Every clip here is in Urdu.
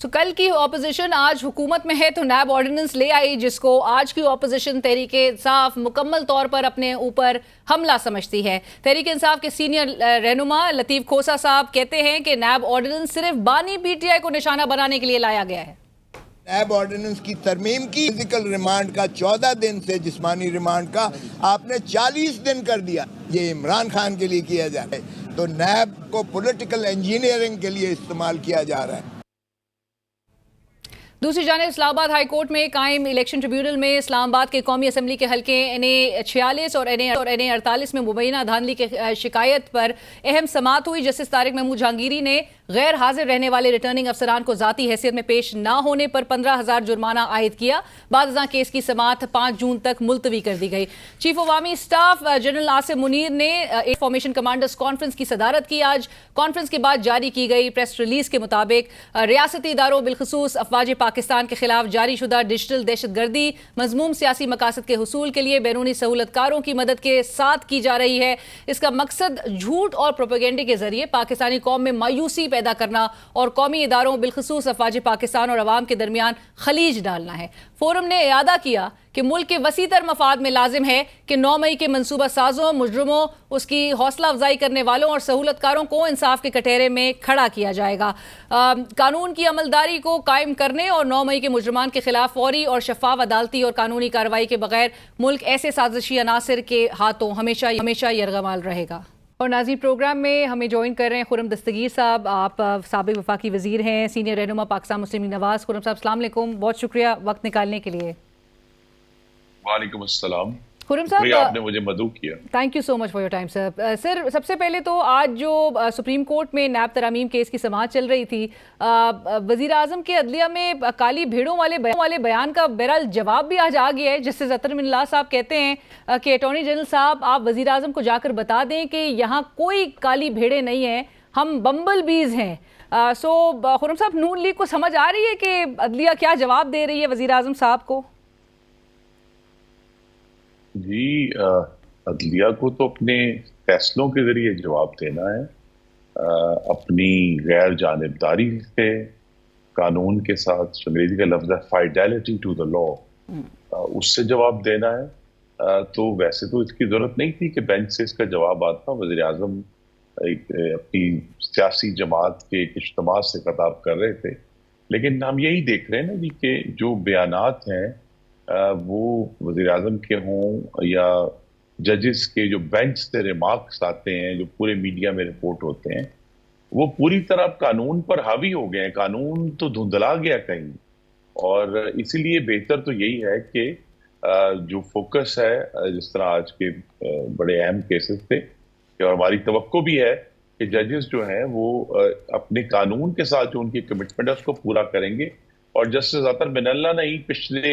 تو کل کی اپوزیشن آج حکومت میں ہے تو نیب آرڈیننس لے آئی، جس کو آج کی اپوزیشن تحریک انصاف مکمل طور پر اپنے اوپر حملہ سمجھتی ہے۔ تحریک انصاف کے سینئر رہنما لطیف کھوسہ صاحب کہتے ہیں کہ نیب آرڈیننس صرف بانی پی ٹی آئی کو نشانہ بنانے کے لیے لایا گیا ہے۔ نیب آرڈیننس کی ترمیم کی، فزیکل ریمانڈ کا 14 دن سے جسمانی ریمانڈ کا آپ نے 40 دن کر دیا۔ یہ عمران خان کے لیے کیا جا رہا ہے، تو نیب کو پولیٹیکل انجینئرنگ کے لیے استعمال کیا جا رہا ہے۔ دوسری جانب اسلام آباد ہائی کورٹ میں قائم الیکشن ٹریبیونل میں اسلام آباد کے قومی اسمبلی کے حلقے NA 46 اور NA 48 میں مبینہ دھاندلی کی شکایت پر اہم سماعت ہوئی۔ جسٹس طارق محمود جہانگیری نے غیر حاضر رہنے والے ریٹرننگ افسران کو ذاتی حیثیت میں پیش نہ ہونے پر 15,000 جرمانہ عائد کیا۔ بعد ازاں کیس کی سماعت 5 جون تک ملتوی کر دی گئی۔ چیف عوامی اسٹاف جنرل آصف منیر نے فارمیشن کمانڈرز کانفرنس کی صدارت کی۔ آج کانفرنس کے بعد جاری کی گئی پریس ریلیز کے مطابق ریاستی اداروں بالخصوص افواج پاکستان کے خلاف جاری شدہ ڈیجیٹل دہشت گردی مذموم سیاسی مقاصد کے حصول کے لیے بیرونی سہولت کاروں کی مدد کے ساتھ کی جا رہی ہے۔ اس کا مقصد جھوٹ اور پروپیگنڈے کے ذریعے پاکستانی قوم میں مایوسی پیدا کرنا اور قومی اداروں بالخصوص افواج پاکستان اور عوام کے درمیان خلیج ڈالنا ہے۔ فورم نے اعادہ کیا کہ ملک کے وسیع تر مفاد میں لازم ہے کہ 9 مئی کے منصوبہ سازوں، مجرموں، اس کی حوصلہ افزائی کرنے والوں اور سہولت کاروں کو انصاف کے کٹہرے میں کھڑا کیا جائے گا۔ قانون کی عملداری کو قائم کرنے اور 9 مئی کے مجرمان کے خلاف فوری اور شفاف عدالتی اور قانونی کارروائی کے بغیر ملک ایسے سازشی عناصر کے ہاتھوں ہمیشہ یرغمال رہے گا۔ اور ناظرین، پروگرام میں ہمیں جوائن کر رہے ہیں خرم دستگیر صاحب۔ آپ سابق وفاقی وزیر ہیں، سینئر رہنما پاکستان مسلم لیگ نواز۔ خرم صاحب السلام علیکم، بہت شکریہ وقت نکالنے کے لیے۔ وعلیکم السلام، خرم صاحب آپ نے مجھے مدعو کیا۔ Thank you so much for your time sir. Sir, سب سے پہلے تو آج جو سپریم کورٹ میں نیب ترامیم کیس کی سماعت چل رہی تھی، وزیر اعظم کے عدلیہ میں کالی بھیڑوں والے بیان کا بہرحال جواب بھی آج آ گیا ہے۔ جسٹس اطہر من اللہ صاحب کہتے ہیں کہ اٹارنی جنرل صاحب آپ وزیر اعظم کو جا کر بتا دیں کہ یہاں کوئی کالی بھیڑیں نہیں ہیں، ہم بمبل بیز ہیں۔ خرم صاحب، نون لیگ کو سمجھ آ رہی ہے کہ عدلیہ کیا جواب دے رہی ہے وزیر اعظم صاحب کو؟ جی، عدلیہ کو تو اپنے فیصلوں کے ذریعے جواب دینا ہے، اپنی غیر جانبداری سے قانون کے ساتھ، انگریزی کا لفظ ہے فائیڈیلٹی ٹو دا لا، اس سے جواب دینا ہے۔ تو ویسے تو اس کی ضرورت نہیں تھی کہ بینچ سے اس کا جواب آتا۔ وزیر اعظم اپنی سیاسی جماعت کے ایک اجتماع سے خطاب کر رہے تھے، لیکن ہم یہی دیکھ رہے ہیں نا جی کہ جو بیانات ہیں وہ وزیر اعظم کے ہوں یا ججز کے جو بینچ سے ریمارکس آتے ہیں، جو پورے میڈیا میں رپورٹ ہوتے ہیں، وہ پوری طرح قانون پر حاوی ہو گئے ہیں۔ قانون تو دھندلا گیا کہیں، اور اسی لیے بہتر تو یہی ہے کہ جو فوکس ہے، جس طرح آج کے بڑے اہم کیسز تھے، اور ہماری توقع بھی ہے کہ ججز جو ہیں وہ اپنے قانون کے ساتھ جو ان کی کمٹمنٹ ہے اس کو پورا کریں گے۔ اور جسٹس اطہر من اللہ نے ہی پچھلے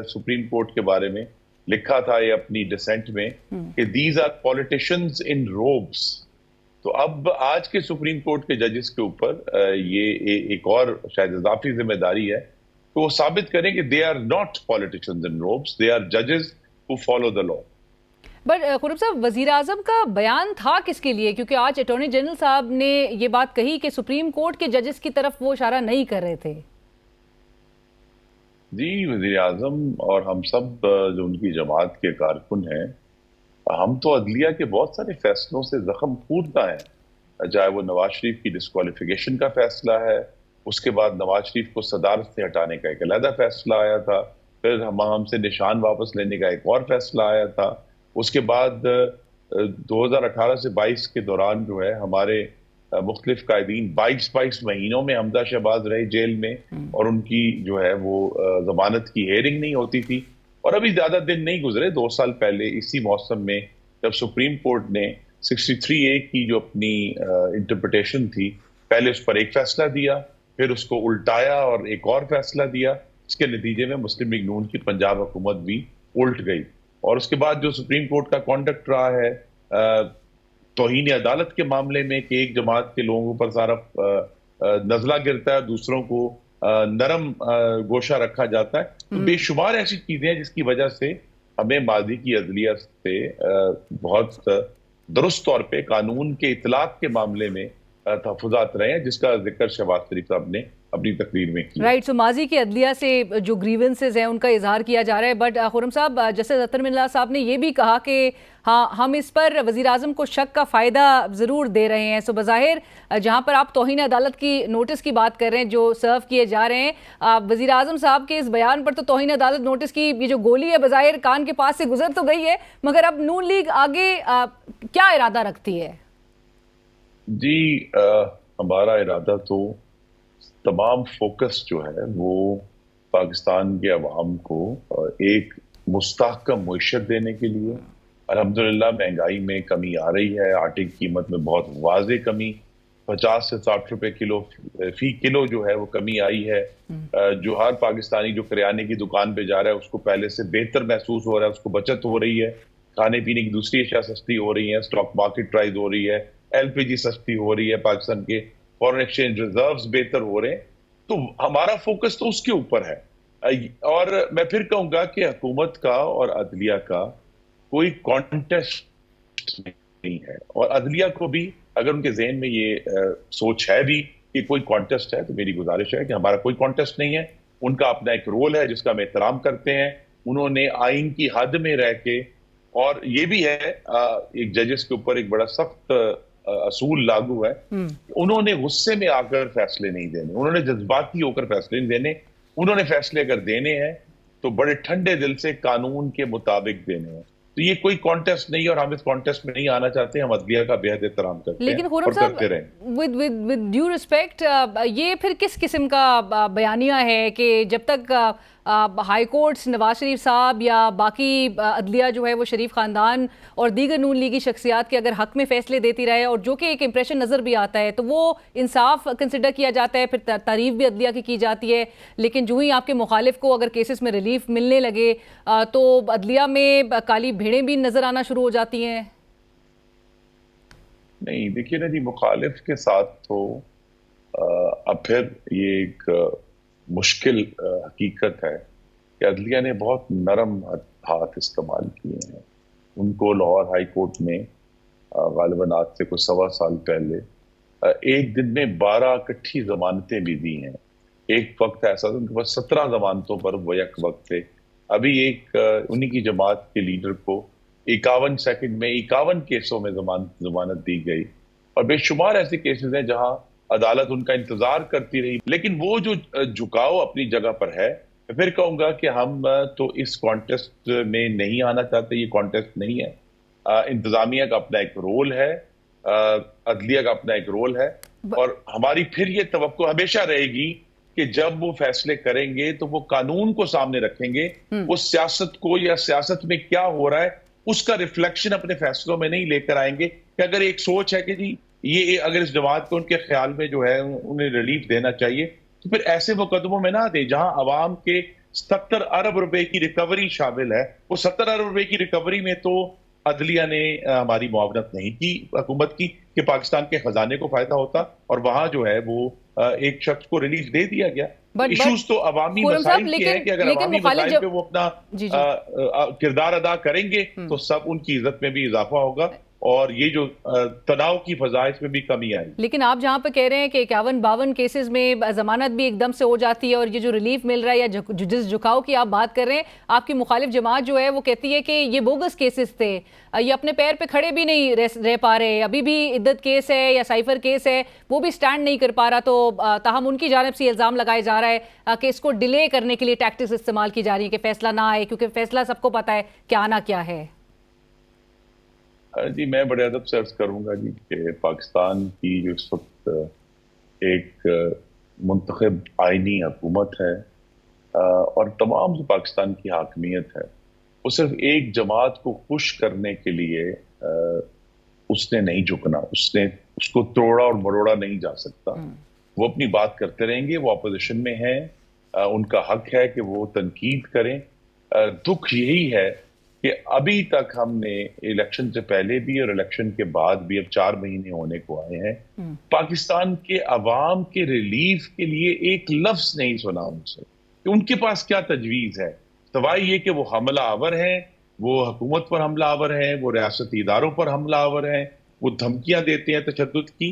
سپریم کورٹ کے بارے میں لکھا تھا یہ اپنی ڈسینٹ میں کہ دیز آر پولیٹیشنز ان روبس۔ تو اب آج کے سپریم کورٹ کے ججز کے اوپر یہ ایک اور شاید اضافی ذمہ داری ہے کہ وہ ثابت کریں کہ they are not politicians in robes, they are ججز who follow the law. But خرم صاحب، وزیر اعظم کا بیان تھا کس کے لیے؟ کیونکہ آج اٹارنی جنرل صاحب نے یہ بات کہی کہ سپریم کورٹ کے ججز کی طرف وہ اشارہ نہیں کر رہے تھے۔ جی، وزیر اعظم اور ہم سب جو ان کی جماعت کے کارکن ہیں، ہم تو عدلیہ کے بہت سارے فیصلوں سے زخم خوردہ ہیں، چاہے وہ نواز شریف کی ڈسکوالیفیکیشن کا فیصلہ ہے، اس کے بعد نواز شریف کو صدارت سے ہٹانے کا ایک علیحدہ فیصلہ آیا تھا، پھر ہم سے نشان واپس لینے کا ایک اور فیصلہ آیا تھا، اس کے بعد 2018 سے 22 کے دوران جو ہے ہمارے مختلف قائدین 22 مہینوں میں حمزہ شہباز رہے جیل میں، اور ان کی جو ہے وہ ضمانت کی ہیئرنگ نہیں ہوتی تھی۔ اور ابھی زیادہ دن نہیں گزرے، 2 سال پہلے اسی موسم میں جب سپریم کورٹ نے 63A کی جو اپنی انٹرپریٹیشن تھی، پہلے اس پر ایک فیصلہ دیا، پھر اس کو الٹایا اور ایک اور فیصلہ دیا، اس کے نتیجے میں مسلم لیگ نون کی پنجاب حکومت بھی الٹ گئی۔ اور اس کے بعد جو سپریم کورٹ کا کانڈکٹ رہا ہے توہین عدالت کے معاملے میں کہ ایک جماعت کے لوگوں پر سارا نزلہ گرتا ہے، دوسروں کو نرم گوشہ رکھا جاتا ہے، بے شمار ایسی چیزیں ہیں جس کی وجہ سے ہمیں ماضی کی عدلیہ سے بہت درست طور پہ قانون کے اطلاق کے معاملے میں تحفظات رہے ہیں، جس کا ذکر شہباز شریف صاحب نے اپنی تقریر میں کی. رائٹ. سو ماضی کی عدلیہ سے جو گریونسز ہیں ان کا اظہار کیا جا رہا ہے، بٹ خرم صاحب، جسٹس اطہر من اللہ صاحب نے یہ بھی کہا کہ ہاں ہم اس پر وزیر اعظم کو شک کا فائدہ ضرور دے رہے ہیں. سو بظاہر جہاں پر آپ توہین عدالت کی نوٹس کی بات کر رہے ہیں جو سرو کیے جا رہے ہیں، وزیر اعظم صاحب کے اس بیان پر تو توہین عدالت نوٹس کی یہ جو گولی ہے بظاہر کان کے پاس سے گزر تو گئی ہے، مگر اب نون لیگ آگے کیا ارادہ رکھتی ہے؟ جی ہمارا ارادہ تو تمام فوکس جو ہے وہ پاکستان کے عوام کو ایک مستحکم معیشت دینے کے لیے. الحمدللہ مہنگائی میں کمی آ رہی ہے، آٹے کی قیمت میں بہت واضح کمی، 50 سے 60 روپے فی کلو جو ہے وہ کمی آئی ہے. جو ہر پاکستانی جو کریانے کی دکان پہ جا رہا ہے اس کو پہلے سے بہتر محسوس ہو رہا ہے، اس کو بچت ہو رہی ہے، کھانے پینے کی دوسری اشیاء سستی ہو رہی ہیں، اسٹاک مارکیٹ رائز ہو رہی ہے، LPG سستی ہو رہی ہے، پاکستان کے فورن ایکسچینج ریزروز بہتر ہو رہے ہیں. تو ہمارا فوکس تو اس کے اوپر ہے. اور میں پھر کہوں گا کہ حکومت کا اور عدلیہ کا کوئی کانٹیسٹ نہیں ہے، اور عدلیہ کو بھی اگر ان کے ذہن میں یہ سوچ ہے بھی کہ کوئی کانٹیسٹ ہے تو میری گزارش ہے کہ ہمارا کوئی کانٹیسٹ نہیں ہے. ان کا اپنا ایک رول ہے جس کا ہم احترام کرتے ہیں. انہوں نے آئین کی حد میں رہ کے، اور یہ بھی ہے ایک ججز کے اوپر ایک بڑا سخت اصول لاگو ہے، انہوں نے غصے میں آ کر فیصلے نہیں دینے، انہوں نے جذباتی ہو کر فیصلے نہیں دینے. انہوں نے فیصلے اگر دینے ہیں تو بڑے ٹھنڈے دل سے قانون کے مطابق دینے ہیں. تو یہ کوئی کانٹیسٹ نہیں ہے اور ہم اس کانٹیسٹ میں نہیں آنا چاہتے. ہم عدلیہ کا بے حد احترام کرتے ہیں اور کرتے رہیں. لیکن ود ڈیو ریسپیکٹ، یہ پھر کس قسم کا بیانیہ ہے کہ جب تک ہائی کورٹس نواز شریف صاحب یا باقی عدلیہ جو ہے وہ شریف خاندان اور دیگر نون لیگی شخصیات کے اگر حق میں فیصلے دیتی رہے، اور جو کہ ایک امپریشن نظر بھی آتا ہے تو وہ انصاف کنسیڈر کیا جاتا ہے، پھر تعریف بھی عدلیہ کی جاتی ہے، لیکن جو ہی آپ کے مخالف کو اگر کیسز میں ریلیف ملنے لگے تو عدلیہ میں کالی بھیڑیں بھی نظر آنا شروع ہو جاتی ہیں؟ نہیں دیکھیے نا جی، مخالف کے ساتھ تو اب پھر یہ ایک مشکل حقیقت ہے کہ عدلیہ نے بہت نرم ہاتھ استعمال کیے ہیں. ان کو لاہور ہائی کورٹ میں غالباً آج سے کوئی 1.25 سال پہلے ایک دن میں 12 اکٹھی ضمانتیں بھی دی ہیں. ایک وقت ایسا تھا ان کے پاس 17 ضمانتوں پر وہ یک وقت تھے. ابھی ایک انہی کی جماعت کے لیڈر کو 51 سیکنڈ میں 51 کیسوں میں ضمانت دی گئی، اور بے شمار ایسے کیسز ہیں جہاں عدالت ان کا انتظار کرتی رہی. لیکن وہ جو جھکاؤ اپنی جگہ پر ہے، پھر کہوں گا کہ ہم تو اس کانٹیسٹ میں نہیں آنا چاہتے. یہ کانٹیسٹ نہیں ہے. انتظامیہ کا اپنا ایک رول ہے، عدلیہ کا اپنا ایک رول ہے، اور ہماری پھر یہ توقع ہمیشہ رہے گی کہ جب وہ فیصلے کریں گے تو وہ قانون کو سامنے رکھیں گے. وہ سیاست کو یا سیاست میں کیا ہو رہا ہے اس کا ریفلیکشن اپنے فیصلوں میں نہیں لے کر آئیں گے. کہ اگر ایک سوچ ہے کہ جی یہ اگر اس جماعت کو ان کے خیال میں جو ہے انہیں ریلیف دینا چاہیے، تو پھر ایسے مقدموں میں نہ دیں جہاں عوام کے 70 ارب روپے کی ریکوری شامل ہے. وہ 70 ارب روپے کی ریکوری میں تو عدلیہ نے ہماری معاونت نہیں کی حکومت کی کہ پاکستان کے خزانے کو فائدہ ہوتا، اور وہاں جو ہے وہ ایک شخص کو ریلیف دے دیا گیا. ایشوز تو عوامی مسائل کی ہے کہ اگر عوامی مسائل پہ وہ اپنا کردار ادا کریں گے تو سب ان کی عزت میں بھی اضافہ ہوگا، اور یہ جو تناؤ کی فضا اس میں بھی کمی آئی. لیکن آپ جہاں پہ کہہ رہے ہیں کہ 51-52 کیسز میں ضمانت بھی ایک دم سے ہو جاتی ہے، اور یہ جو ریلیف مل رہا ہے یا جس جھکاؤ کی آپ بات کر رہے ہیں، آپ کی مخالف جماعت جو ہے وہ کہتی ہے کہ یہ بوگس کیسز تھے، یہ اپنے پیر پہ کھڑے بھی نہیں رہ پا رہے. ابھی بھی عدت کیس ہے یا سائفر کیس ہے وہ بھی سٹینڈ نہیں کر پا رہا. تو تاہم ان کی جانب سے الزام لگائے جا رہا ہے کہ اس کو ڈیلے کرنے کے لیے ٹیکٹکس استعمال کی جا رہی ہے کہ فیصلہ نہ آئے، کیونکہ فیصلہ سب کو پتہ ہے کہ آنا کیا ہے. جی میں بڑے ادب سے عرض کروں گا جی کہ پاکستان کی جو اس وقت ایک منتخب آئینی حکومت ہے اور تمام جو پاکستان کی حاکمیت ہے، وہ صرف ایک جماعت کو خوش کرنے کے لیے اس نے نہیں جھکنا، اس کو توڑا اور مروڑا نہیں جا سکتا. وہ اپنی بات کرتے رہیں گے. وہ اپوزیشن میں ہیں، ان کا حق ہے کہ وہ تنقید کریں. دکھ یہی ہے کہ ابھی تک ہم نے الیکشن سے پہلے بھی اور الیکشن کے بعد بھی، اب 4 مہینے ہونے کو آئے ہیں، پاکستان کے عوام کے ریلیف کے لیے ایک لفظ نہیں سنا ان سے کہ ان کے پاس کیا تجویز ہے، سوائے یہ کہ وہ حملہ آور ہیں، وہ حکومت پر حملہ آور ہیں، وہ ریاستی اداروں پر حملہ آور ہیں، وہ دھمکیاں دیتے ہیں تشدد کی.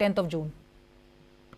10th of June।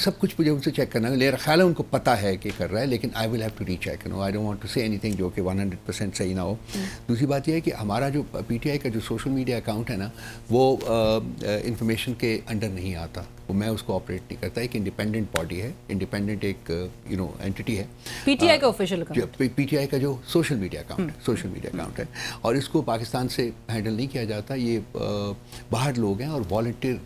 سب کچھ مجھے ان سے چیک کرنا ہے. میرا خیال ہے ان کو پتہ ہے کہ کر رہا ہے, لیکن I will have to recheck. I don't want to say anything جو کہ 100% صحیح نہ ہو. دوسری بات یہ ہے کہ ہمارا جو پی ٹی آئی کا جو سوشل میڈیا اکاؤنٹ ہے نا, وہ انفارمیشن کے انڈر نہیں آتا, وہ میں اس کو آپریٹ نہیں کرتا. ایک انڈیپینڈنٹ باڈی ہے, انڈیپینڈنٹ ایک اینٹی ہے پی ٹی آئی کا official account, P T I کا جو سوشل میڈیا اکاؤنٹ ہے, اور اس کو پاکستان سے ہینڈل نہیں کیا جاتا. یہ باہر لوگ ہیں اور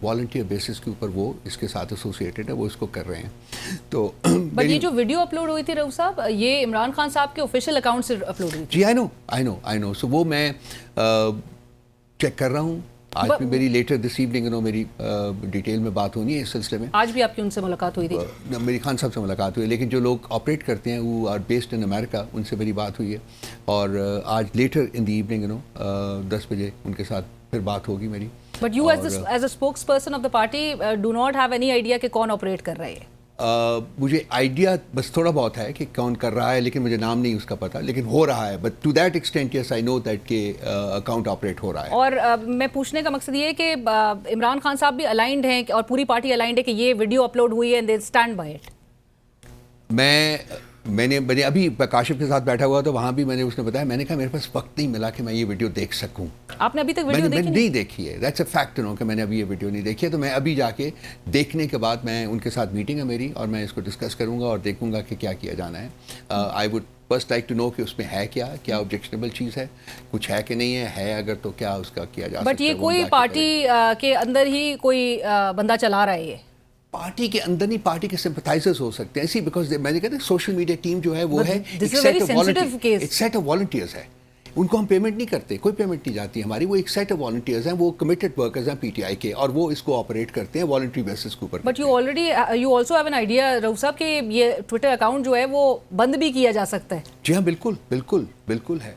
والنٹیئر بیسس کے اوپر وہ اس کے ساتھ ایسوسیٹڈ ہے, وہ اس کو کر رہے ہیں. تو بٹ یہ جو ویڈیو اپلوڈ ہوئی تھی رؤوف صاحب, یہ عمران خان صاحب کے آفیشیل اکاؤنٹ سے اپلوڈ ہوئی تھی. جی آئی نو. سو وہ میں چیک کر رہا ہوں. آج بھی میری لیٹر دس ایوننگ میری ڈیٹیل میں بات ہونی ہے اس سلسلے میں. آج بھی آپ کی ان سے ملاقات ہوئی تھی؟ میری خان صاحب سے ملاقات ہوئی, لیکن جو لوگ آپریٹ کرتے ہیں وہ آر بیسڈ ان امریکہ, ان سے میری بات ہوئی ہے. اور آج لیٹر ان دی ایوننگ 10 بجے ان کے ساتھ پھر بات ہوگی میری. But you as a spokes person of the party do not have any idea کہ کون آپریٹ کر رہا ہے؟ مجھے آئیڈیا بس تھوڑا بہت ہے کہ کون کر رہا ہے, لیکن مجھے نام نہیں اس کا پتہ, لیکن ہو رہا ہے. But to that extent yes I know that کہ اکاؤنٹ آپریٹ ہو رہا ہے. اور میں پوچھنے کا مقصد یہ ہے کہ عمران خان صاحب بھی الائنڈ ہیں اور پوری پارٹی الائنڈ ہے کہ یہ ویڈیو اپلوڈ ہوئی ہے and they stand by it. میں نے ابھی کاشف کے ساتھ بیٹھا ہوا تو وہاں بھی اس نے بتایا, میں نے کہا میرے پاس وقت نہیں ملا کہ میں یہ ویڈیو دیکھ سکوں. آپ نے ابھی تک ویڈیو دیکھی نہیں دیکھی ہے؟ دیٹس اے فیکٹ کہ میں نے ابھی یہ ویڈیو نہیں دیکھی ہے. تو میں ابھی جا کے دیکھنے کے بعد میں ان کے ساتھ میٹنگ ہے میری, اور میں اس کو ڈسکس کروں گا اور دیکھوں گا کہ کیا جانا ہے. I would first like to know کہ اس میں ہے کیا آبجیکشنیبل چیز ہے, کچھ ہے کہ نہیں ہے اگر تو کیا اس کا کیا جا سکتا ہے. بٹ یہ کوئی پارٹی کے اندر ہی کوئی بندہ چلا رہا ہے؟ یہ پارٹی کے اندر نہیں, پارٹی کے سمپتھائزرز ہو سکتے ہیں اسی, بیکاز میں نے کہا تھا سوشل میڈیا ٹیم جو ہے وہ ہے ایک سیٹ آف والنٹیئرز ہے. ان کو ہم پیمنٹ نہیں کرتے, کوئی پیمنٹ نہیں جاتی ہماری. وہ ایک سیٹ آف والنٹیئرز ہیں, وہ کمیٹڈ ورکرز ہیں پی ٹی آئی کے, اور وہ اس کو آپریٹ کرتے ہیں والنٹری بیسس کے اوپر. But you also have an idea Rauf صاحب کہ یہ ٹویٹر اکاؤنٹ جو ہے وہ بند بھی کیا جا سکتا ہے. جی ہاں, بالکل ہے.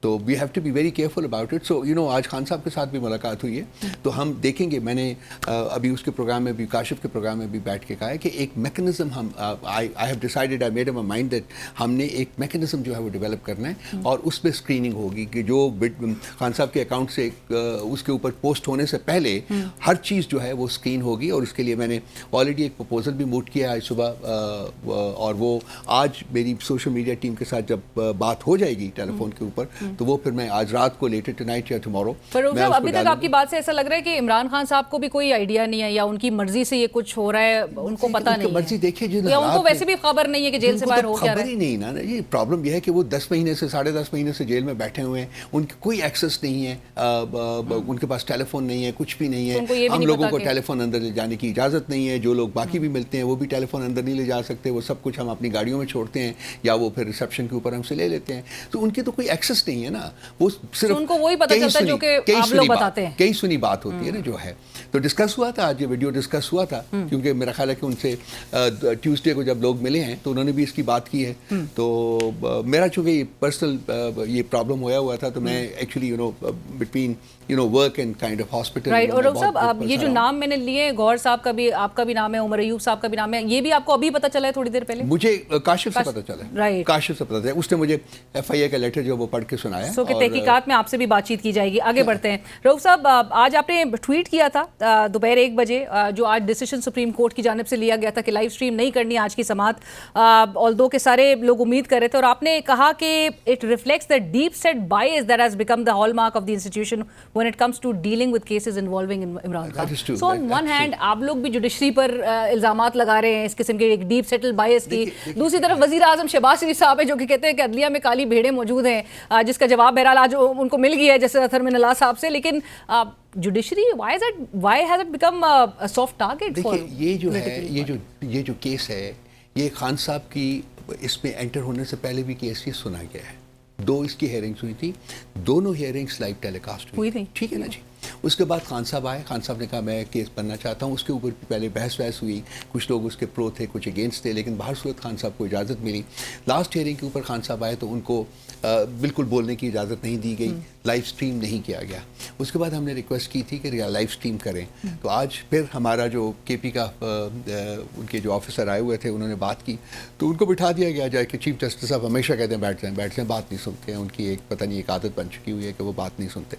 تو we have to be very careful about it. So آج خان صاحب کے ساتھ بھی ملاقات ہوئی ہے, تو ہم دیکھیں گے. میں نے ابھی اس کے پروگرام میں بھی, کاشف کے پروگرام میں بھی بیٹھ کے کہا ہے کہ ایک میکنزم ہم I have decided, I made up my mind that ہم نے ایک میکنزم جو ہے وہ ڈیولپ کرنا ہے, اور اس پہ اسکریننگ ہوگی کہ جو خان صاحب کے اکاؤنٹ سے اس کے اوپر پوسٹ ہونے سے پہلے ہر چیز جو ہے وہ اسکرین ہوگی. اور اس کے لیے میں نے آلریڈی ایک پرپوزل بھی موٹ کیا ہے آج صبح, اور وہ آج میری سوشل میڈیا ٹیم کے ساتھ جب بات ہو جائے گی ٹیلی فون کے اوپر, تو وہ پھر میں آج رات کو لیٹر ٹونائٹ یا ٹمورو. ابھی تک آپ کی بات سے ایسا لگ رہا ہے کہ عمران خان صاحب کو بھی کوئی آئیڈیا نہیں ہے, یا ان کی مرضی سے یہ کچھ ہو رہا ہے, ان کو پتہ نہیں ہے, مرضی دیکھیے, یا ان کو ویسے بھی خبر نہیں ہے کہ جیل سے باہر ہو کیا رہا ہے. خبر ہی نہیں نا. یہ پرابلم یہ ہے کہ وہ 10 مہینے سے 10.5 مہینے سے جیل میں بیٹھے ہوئے ہیں, ان کی کوئی ایکسیس نہیں ہے, ان کے پاس ٹیلی فون نہیں ہے, کچھ بھی نہیں ہے. ہم لوگوں کو ٹیلی فون اندر لے جانے کی اجازت نہیں ہے. جو لوگ باقی بھی ملتے ہیں وہ بھی ٹیلی فون اندر نہیں لے جا سکتے, وہ سب کچھ ہم اپنی گاڑیوں میں چھوڑتے ہیں, یا وہ پھر ریسیپشن کے اوپر ہم سے لے لیتے ہیں. تو ان کی تو کوئی ایکسیس نہیں ہے نا. وہ صرف ان کو وہی پتہ چلتا ہے جو کہ آپ لوگ بتاتے ہیں. کئی سنی بات ہوتی ہے نا جو ہے. تو ڈسکس ہوا تھا آج, یہ ویڈیو ڈسکس ہوا تھا, کیونکہ میرا خیال ہے کہ ان سے ٹیوزڈے کو جب لوگ ملے ہیں تو انہوں نے بھی اس کی بات کی ہے. تو میرا چونکہ یہ پرسنل یہ پرابلم ہوا تھا, تو میں actually between work and kind of hospital. Right. اور صاحب اب یہ جو نام میں نے لیے, غور صاحب کا بھی, آپ کا بھی نام ہے, عمر ایوب صاحب کا بھی نام ہے, یہ بھی آپ کو ابھی پتہ چلا ہے تھوڑی دیر پہلے؟ مجھے کاشف سے پتہ چلا. کاشف سے پتہ چلا, اس نے مجھے ایف آئی اے کا لیٹر جو وہ پڑھ کے سنایا. سو کہ تحقیقات میں آپ سے بھی بات چیت کی جائے گی. آگے بڑھتے ہیں. رؤوف صاحب, آج آپ نے ٹویٹ کیا تھا دوپہر 1 بجے, جو آج ڈیسیشن سپریم کورٹ کی جانب سے لیا گیا تھا کہ لائیو اسٹریم نہیں کرنی آج کی سماعت, آلدو کہ سارے لوگ امید کر رہے تھے, اور آپ نے کہا کہ it reflects the deep seated bias that has become the hallmark of the institution when it comes to dealing with cases involving Imran Khan. So on one hand آپ لوگ بھی جوڈیشری پر الزامات لگا رہے ہیں اس قسم کے ایک ڈیپ سیٹل بائز کی, دوسری طرف وزیر اعظم شہباز شریف صاحب ہیں جو کہ کہتے ہیں کہ عدلیہ میں کالی بھیڑیں موجود ہیں, جس کا جواب بہرحال آج ان کو مل گیا ہے جیسے اطہر من اللہ صاحب سے. لیکن judiciary why has it become a soft target for یہ جو ہے, یہ جو کیس ہے, یہ خان صاحب کی اس میں انٹر ہونے سے پہلے بھی کیس یہ سنا گیا ہے. 2 اس کی ہیئرنگس ہوئی تھی, دونوں ہیئرنگس لائیو ٹیلی کاسٹ ہوئی تھی. ٹھیک ہے نا جی. اس کے بعد خان صاحب آئے, خان صاحب نے کہا میں کیس بننا چاہتا ہوں. اس کے اوپر پہلے بحث ہوئی, کچھ لوگ اس کے پرو تھے, کچھ اگینسٹ تھے, لیکن باہر صورت خان صاحب کو اجازت ملی. لاسٹ ہیئرنگ کے اوپر خان صاحب آئے تو ان کو بالکل بولنے کی اجازت نہیں دی گئی, لائیو اسٹریم نہیں کیا گیا. اس کے بعد ہم نے ریکویسٹ کی تھی کہ لائیو اسٹریم کریں. تو آج پھر ہمارا جو کے پی کا ان کے جو آفیسر آئے ہوئے تھے, انہوں نے بات کی, تو ان کو بٹھا دیا گیا جائے کہ چیف جسٹس صاحب ہمیشہ کہتے ہیں بیٹھ جائیں, بات نہیں سنتے ہیں. ان کی ایک پتہ نہیں ایک عادت بن چکی ہوئی ہے کہ وہ بات نہیں سنتے.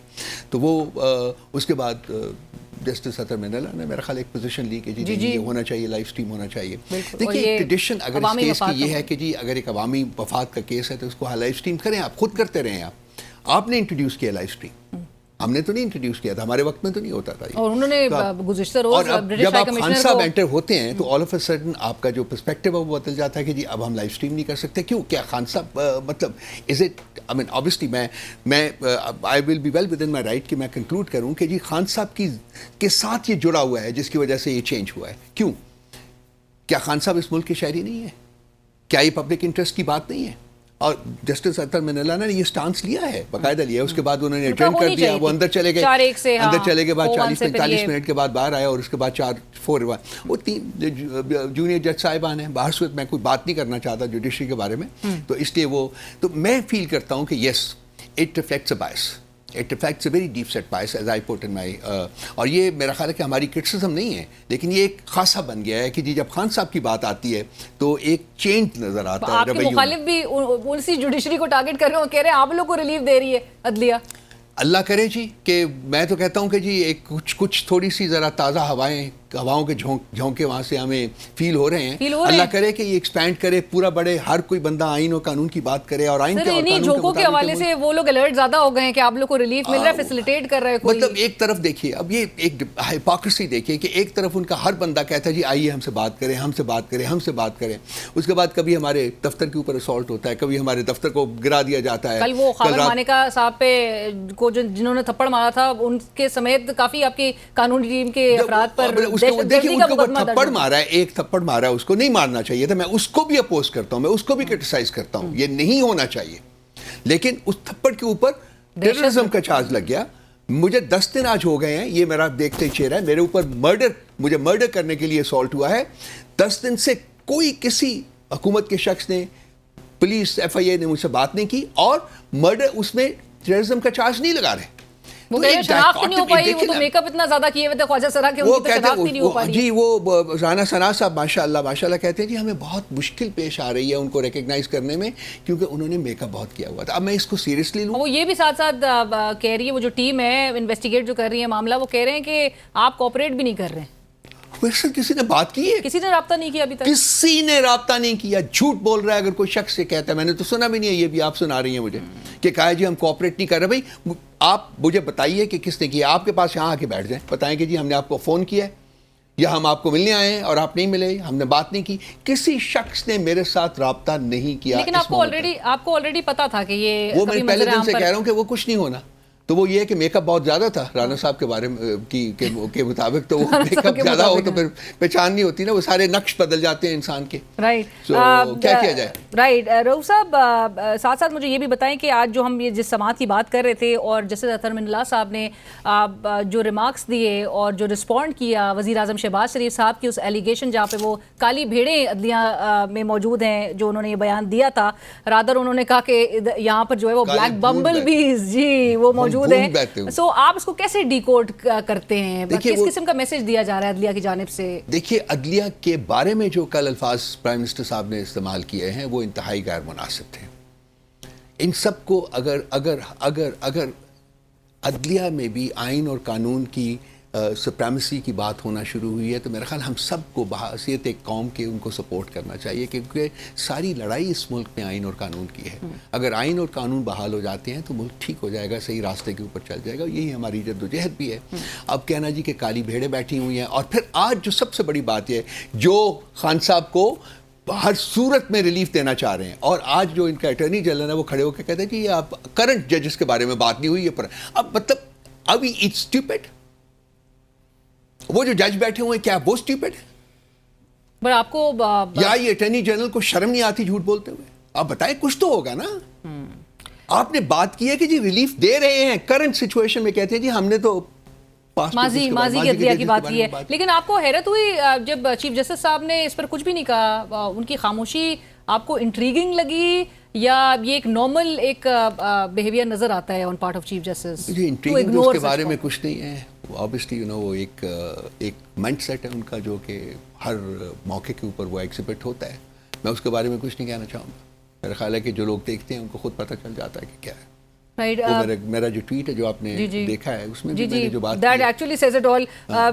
تو وہ اس کے بعد جسٹس اطہر منالہ نے میرا خیال ایک پوزیشن لی کہ جی یہ ہونا چاہیے، لائیو اسٹریم ہونا چاہیے. دیکھیے ایک ٹریڈیشن اگر اس کیس کی یہ ہے کہ جی اگر ایک عوامی مفاد کا کیس ہے تو اس کو لائیو اسٹریم کریں، آپ خود کرتے رہیں. آپ نے انٹروڈیوس کیا لائیو اسٹریم، ہم نے تو نہیں انٹروڈیوس کیا تھا، ہمارے وقت میں تو نہیں ہوتا تھا. اور انہوں نے گزشتہ روز جب آپ خان صاحب انٹر ہوتے ہیں تو آل آف اے سڈن آپ کا جو پرسپیکٹو ہے وہ بدل جاتا ہے کہ جی اب ہم لائیو اسٹریم نہیں کر سکتے. کیوں؟ کیا خان صاحب مطلب is it I mean obviously میں I will be well within my right کہ میں کنکلوڈ کروں کہ جی خان صاحب کے ساتھ یہ جڑا ہوا ہے جس کی وجہ سے یہ چینج ہوا ہے. کیوں؟ کیا خان صاحب اس ملک کے شہری نہیں ہیں؟ کیا یہ پبلک انٹرسٹ کی بات نہیں ہے؟ اور جسٹس اطہر منالہ نے یہ سٹانس لیا ہے، باقاعدہ لیا. اس کے بعد انہوں نے ایڈجرن کر دیا، وہ اندر چلے گئے، اندر چلے گئے، بعد 40-45 منٹ کے بعد باہر آیا اور اس کے بعد 4 وہ 3 جونیئر جج صاحبان ہیں. باہر صورت میں کوئی بات نہیں کرنا چاہتا جوڈیشری کے بارے میں، تو اس لیے وہ تو میں فیل کرتا ہوں کہ yes it reflects a bias, it reflects a very deep seat bias as I put in my. اور یہ میرا خیال ہے کہ ہماری کرٹیسزم نہیں ہے لیکن یہ ایک خاصا بن گیا ہے کہ جی جب خان صاحب کی بات آتی ہے تو ایک چینج نظر آتا ہے. آپ کے مخالف بھی اسی جوڈیشری کو ٹارگٹ کر رہے ہیں، کہہ رہے ہیں آپ لوگ کو ریلیف دے رہی ہے عدلیہ. اللہ کرے جی کہ میں تو کہتا ہوں کہ جی ایک کچھ تھوڑی سی ذرا تازہ ہواؤں کے جھونکے وہاں سے ہمیں فیل ہو رہے ہیں. اللہ کرے کہ یہ ایکسپینڈ کرے، پورا بڑے ہر کوئی بندہ آئین اور قانون کی بات کرے. اور آئین کے جھونکوں کے حوالے سے وہ لوگ الرٹ زیادہ ہو گئے ہیں کہ آپ لوگ کو ریلیف مل رہا ہے، فیسیلیٹیٹ کر رہے ہیں. مطلب ایک طرف دیکھیے اب یہ ایک ہپوکریسی دیکھیے کہ ایک طرف ان کا ہر بندہ کہتا ہے جی آئیے ہم سے بات کریں، ہم سے بات کریں، ہم سے بات کریں. اس کے بعد کبھی ہمارے دفتر کے اوپر اسالٹ ہوتا ہے، کبھی ہمارے دفتر کو گرا دیا جاتا ہے. کل وہ خاور مانیکا صاحب پہ کو جنہوں نے تھپڑ مارا تھا ان کے سمیت کافی آپ کی قانونی ٹیم کے افراد پر تھپڑ مارا ہے، ایک تھپڑ مارا ہے، اس کو نہیں مارنا چاہیے تھا. میں اس کو بھی اپوز کرتا ہوں، میں اس کو بھی کرٹیسائز کرتا ہوں، یہ نہیں ہونا چاہیے. لیکن اس تھپڑ کے اوپر ٹیررزم کا چارج لگ گیا. مجھے 10 دن آج ہو گئے ہیں، یہ میرا دیکھتے ہی چہرہ ہے، میرے اوپر مجھے مرڈر کرنے کے لیے اسالٹ ہوا ہے. 10 دن سے کوئی کسی حکومت کے شخص نے، پولیس FIA نے مجھ سے بات نہیں کی اور مرڈر اس میں ٹیررزم کا چارج نہیں لگا رہے. وہ شناخت نہیں ہو پائی، وہ تو میک اپ اتنا زیادہ کیے ہوئے تھے خواجہ سرا کہ ان کی شناخت نہیں ہو پائی. جی وہ رانا ثنا صاحب ماشاءاللہ کہتے ہیں جی ہمیں بہت مشکل پیش آ رہی ہے ان کو ریکگنائز کرنے میں کیونکہ انہوں نے میک اپ بہت کیا ہوا تھا. اب میں اس کو سیریسلی لوں. وہ یہ بھی ساتھ ساتھ کہہ رہی ہے، وہ جو ٹیم ہے انویسٹیگیٹ جو کر رہی ہے معاملہ، وہ کہہ رہے ہیں کہ آپ کوآپریٹ بھی نہیں کر رہے ہیں. کسی نے بات کی ہے؟ کسی نے رابطہ نہیں کیا ابھی تک؟ کسی نے رابطہ نہیں کیا. جھوٹ بول رہا ہے اگر کوئی شخص سے کہتا ہے. میں نے تو سنا بھی نہیں ہے، یہ بھی آپ سنا رہی ہیں مجھے کہ کہا جی ہم کوآپریٹ نہیں کر رہے. بھائی آپ مجھے بتائیے کہ کس نے کیا. آپ کے پاس یہاں آ کے بیٹھ جائیں، بتائیں کہ جی ہم نے آپ کو فون کیا ہے یا ہم آپ کو ملنے آئے ہیں اور آپ نہیں ملے، ہم نے بات نہیں کی. کسی شخص نے میرے ساتھ رابطہ نہیں کیا. لیکن آپ کو آلریڈی پتا تھا کہ یہ، وہ میں پہلے دن سے کہہ رہا ہوں کہ وہ کچھ نہیں ہونا. تو وہ یہ ہے کہ میک اپ بہت زیادہ تھا رانا صاحب کے بارے میں کے مطابق، تو وہ میک اپ زیادہ ہو تو پھر پہچان نہیں ہوتی نا، وہ سارے نقش بدل جاتے ہیں انسان کے. رائٹ، کیا کیا جائے. رائٹ. رؤوف صاحب ساتھ ساتھ مجھے یہ بھی بتائیں کہ آج جو ہم یہ جس سماعت کی بات کر رہے تھے اور جسٹس اطہر منالہ صاحب نے جو ریمارکس دیے اور جو رسپونڈ کیا وزیر اعظم شہباز شریف صاحب کی اس ایلیگیشن جہاں پہ وہ کالی بھیڑیں عدلیہ میں موجود ہیں، جو انہوں نے یہ بیان دیا تھا، رادر انہوں نے کہا کہ یہاں پر جو ہے وہ بلیک بمبل بیز جی وہ موجود ہیں. سو آپ اس کو کیسے ڈیکوڈ کرتے ہیں؟ کس قسم کا میسج دیا جا رہا ہے عدلیہ کی جانب سے؟ دیکھیے عدلیہ کے بارے میں جو کل الفاظ پرائم منسٹر صاحب نے استعمال کیے ہیں وہ انتہائی غیر مناسب تھے. ان سب کو اگر عدلیہ میں بھی آئین اور قانون کی سپریمیسی کی بات ہونا شروع ہوئی ہے تو میرا خیال ہم سب کو بحیثیت ایک قوم کے ان کو سپورٹ کرنا چاہیے، کیونکہ ساری لڑائی اس ملک میں آئین اور قانون کی ہے. اگر آئین اور قانون بحال ہو جاتے ہیں تو ملک ٹھیک ہو جائے گا، صحیح راستے کے اوپر چل جائے گا. یہی ہماری جدوجہد بھی ہے. اب کہنا جی کہ کالی بھیڑیں بیٹھی ہوئی ہیں. اور پھر آج جو سب سے بڑی بات یہ ہے جو خان صاحب کو ہر صورت میں ریلیف دینا چاہ رہے ہیں، اور آج جو ان کا اٹارنی جنرل ہے وہ کھڑے ہو کے کہتے ہیں کہ یہ آپ کرنٹ ججز کے بارے میں بات نہیں ہوئی ہے. پر اب مطلب ابھی اٹس اسٹوپڈ. وہ جو جج بیٹھے ہوئے ہیں کیا وہ اسٹوپڈ ہے؟ پر آپ کو یا یہ اٹارنی جنرل کو شرم نہیں آتی جھوٹ بولتے ہوئے؟ آپ بتائیں کچھ تو ہوگا نا. آپ نے بات کی ہے کہ جی ریلیف دے رہے ہیں کرنٹ سچویشن میں. کہتے ہیں جی ہم نے تو ماضی کی عدلیہ کی بات کی ہے. لیکن آپ کو حیرت ہوئی جب چیف جسٹس صاحب نے اس پر کچھ بھی نہیں کہا؟ ان کی خاموشی آپ کو انٹریگنگ لگی یا یہ ایک نارمل ایک بیہیویئر نظر آتا ہے on part of chief justice? مجھے انٹریگنگ اس کے بارے میں کچھ نہیں ہے. آبویسلی وہ ایک مائنڈ سیٹ ہے ان کا جو کہ ہر موقع کے اوپر وہ ایگزبٹ ہوتا ہے. میں اس کے بارے میں کچھ نہیں کہنا چاہوں گا. میرا خیال ہے کہ جو لوگ دیکھتے ہیں ان کو خود پتہ چل جاتا ہے کہ کیا ہے. Right, میرا جو ٹویٹ ہے جو آپ نے دیکھا ہے اس میں بھی میں نے جو بات that actually says it all.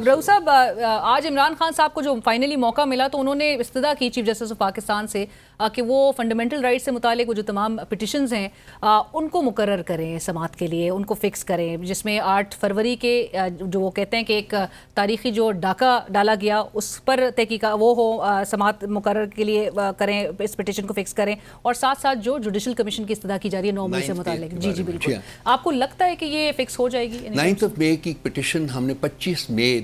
Rauf صاحب, آج عمران خان صاحب کو جو فائنلی موقع ملا تو انہوں نے استدعا کی چیف جسٹس آف پاکستان سے کہ وہ فنڈامنٹل رائٹ سے متعلق وہ جو تمام پٹیشنز ہیں ان کو مقرر کریں سماعت کے لیے, ان کو فکس کریں, جس میں 8 فروری کے جو وہ کہتے ہیں کہ ایک تاریخی جو ڈاکہ ڈالا گیا اس پر تحقیقات وہ ہو, سماعت مقرر کے لیے کریں, اس پٹیشن کو فکس کریں, اور ساتھ ساتھ جو جوڈیشل کمیشن کی استدعا کی جا رہی ہے 9 مئی سے متعلق. جی بالکل. آپ کو لگتا ہے کہ یہ فکس ہو جائے گی؟ 9 مئی کی پٹیشن ہم نے 25 مئی